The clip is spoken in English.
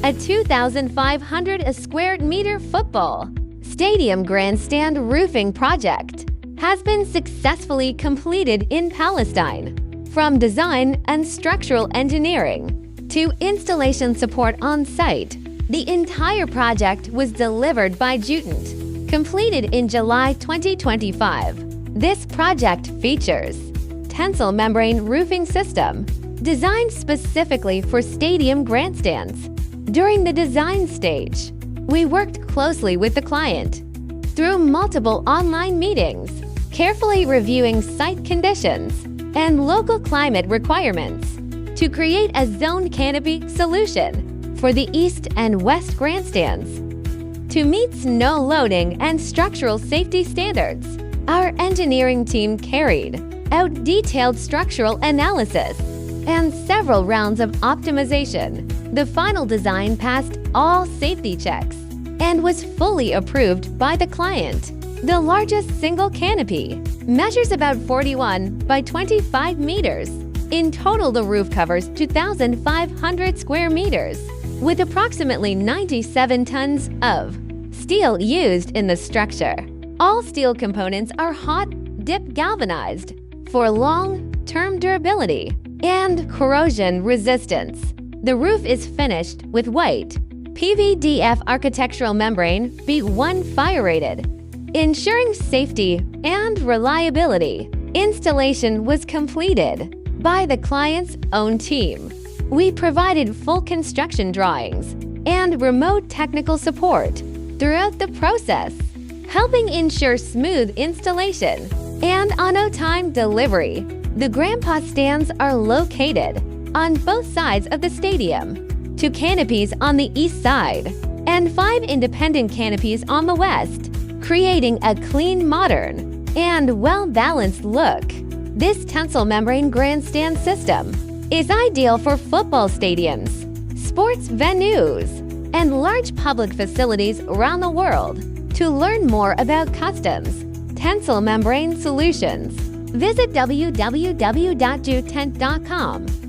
a 2,500 square meter football stadium grandstand roofing project has been successfully completed in Palestine. From design and structural engineering to installation support on site, the entire project was delivered by Jutent, completed in July 2025. This project features tensile membrane roofing system, designed specifically for stadium grandstands. During the design stage, we worked closely with the client through multiple online meetings, carefully reviewing site conditions and local climate requirements to create a zone canopy solution for the east and west grandstands. To meet snow loading and structural safety standards, our engineering team carried out detailed structural analysis and several rounds of optimization. The final design passed all safety checks and was fully approved by the client. The largest single canopy measures about 41 by 25 meters. In total, the roof covers 2,500 square meters, with approximately 97 tons of steel used in the structure. All steel components are hot-dip galvanized for long-term durability and corrosion resistance. The roof is finished with white PVDF architectural membrane B1 fire-rated, ensuring safety and reliability. Installation was completed by the client's own team. We provided full construction drawings and remote technical support throughout the process, helping ensure smooth installation and on-time delivery. The grandpa stands are located on both sides of the stadium, 2 canopies on the east side and 5 independent canopies on the west, creating a clean, modern, and well-balanced look. This tensile membrane grandstand system is ideal for football stadiums, sports venues, and large public facilities around the world. To learn more about customs tensile membrane solutions, visit www.jutent.com.